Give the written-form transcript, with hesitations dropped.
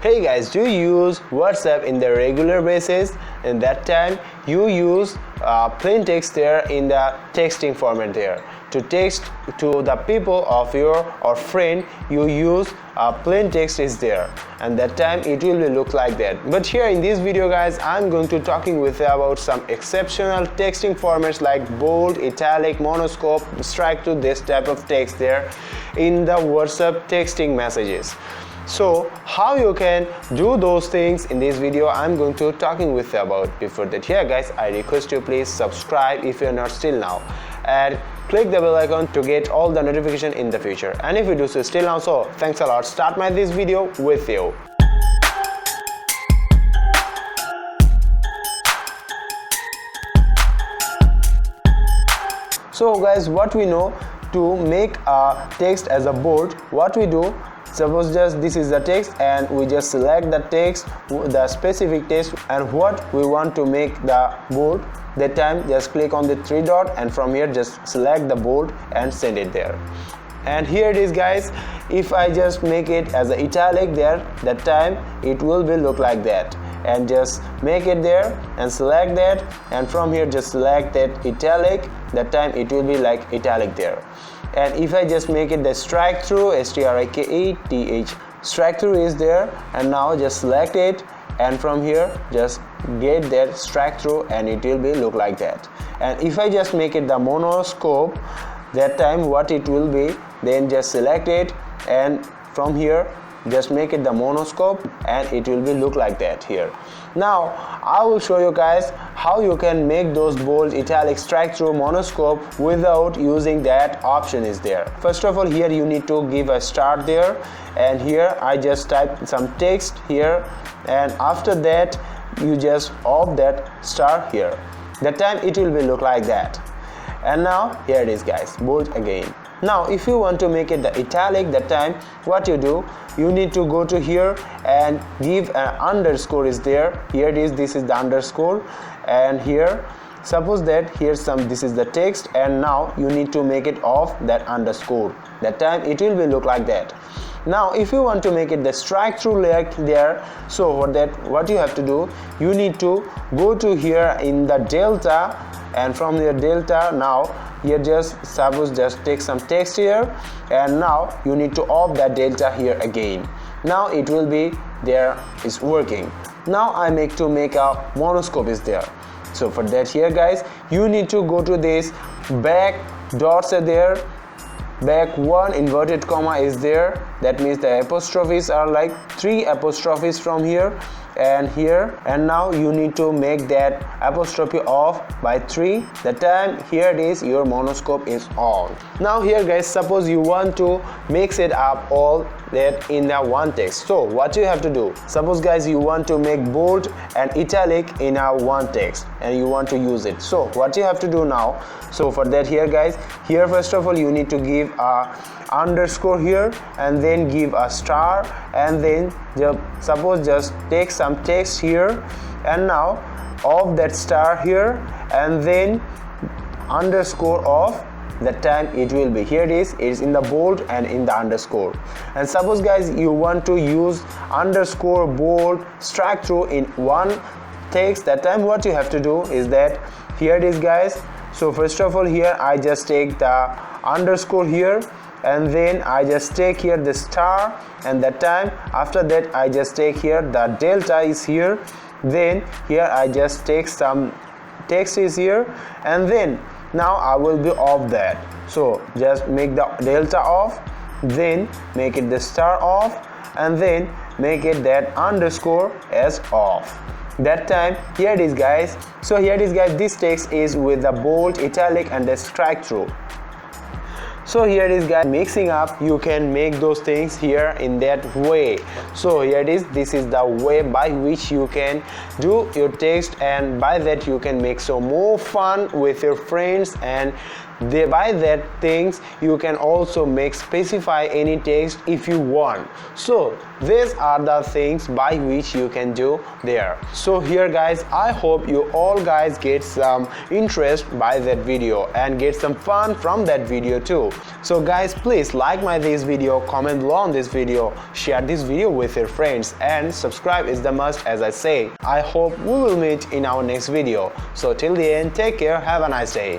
Hey guys, do you use WhatsApp in the regular basis? In that time you use plain text there in the texting format there. To text to the people of your or friend, you use plain text is there, and that time it will look like that. But here in this video guys, I'm going to talking with you about some exceptional texting formats like bold, italic, monoscope, strikethrough, this type of text there in the WhatsApp texting messages. So how you can do those things in this video I'm going to talking with you about. Before that, here guys, I request you please subscribe if you're not still now, and click the bell icon to get all the notification in the future. And if you do so still now, so thanks a lot. Start this video with you. So guys, what we know to make a text as a bold, what we do, suppose just this is the text and we just select the text, the specific text, and what we want to make the bold, that time just click on the three dot and from here just select the bold and send it there. And here it is guys, if I just make it as an italic there, that time it will be look like that, and just make it there and select that, and from here just select that italic, that time it will be like italic there. And if I just make it the strikethrough, strikethrough, strikethrough is there, and now just select it and from here just get that strikethrough and it will be look like that. And if I just make it the monoscope, that time what it will be, then just select it and from here just make it the monoscope and it will be look like that here. Now I will show you guys how you can make those bold, italic, strikethrough, monoscope without using that option is there. First of all, here you need to give a start there, and here I just type some text here, and after that you just off that star here. That time it will be look like that. And now here it is guys, bold again. Now if you want to make it the italic, that time what you do, you need to go to here and give an underscore is there. Here it is, this is the underscore, and here suppose that here's some, this is the text, and now you need to make it off that underscore. That time it will be look like that. Now if you want to make it the strikethrough like there, so for that what you have to do, you need to go to here in the delta, and from your delta now here just suppose just take some text here, and now you need to off that delta here again. Now it will be there is working. Now I make a monoscope is there. So for that here guys, you need to go to this back dots are there, back one inverted comma is there, that means the apostrophes are like 3 apostrophes from here and here, and now you need to make that apostrophe off by 3. The time here it is, your monoscope is on. Now here guys, suppose you want to mix it up all that in the one text. So what you have to do, suppose guys you want to make bold and italic in a one text and you want to use it. So what you have to do now, so for that here guys, here first of all you need to give a underscore here and then give a star, and then suppose just take some text here and now off that star here and then underscore off. That time it will be, here it is in the bold and in the underscore. And suppose guys you want to use underscore, bold, strikethrough in one text, that time what you have to do is that here it is guys. So first of all here I just take the underscore here, and then I just take here the star, and that time after that I just take here the delta is here, then here I just take some text is here, and then now I will be off that. So just make the delta off, then make it the star off, and then make it that underscore as off. That time here it is guys. So here it is guys, this text is with the bold, italic and the strikethrough. So here it is guys, mixing up, you can make those things here in that way. So here it is, this is the way by which you can do your text, and by that you can make so more fun with your friends and by that things you can also specify any text if you want. So these are the things by which you can do there. So here guys, I hope you all guys get some interest by that video and get some fun from that video too. So guys, please like this video, comment below on this video, share this video with your friends, and subscribe is the must, as I say. I hope we will meet in our next video. So till the end, take care, have a nice day.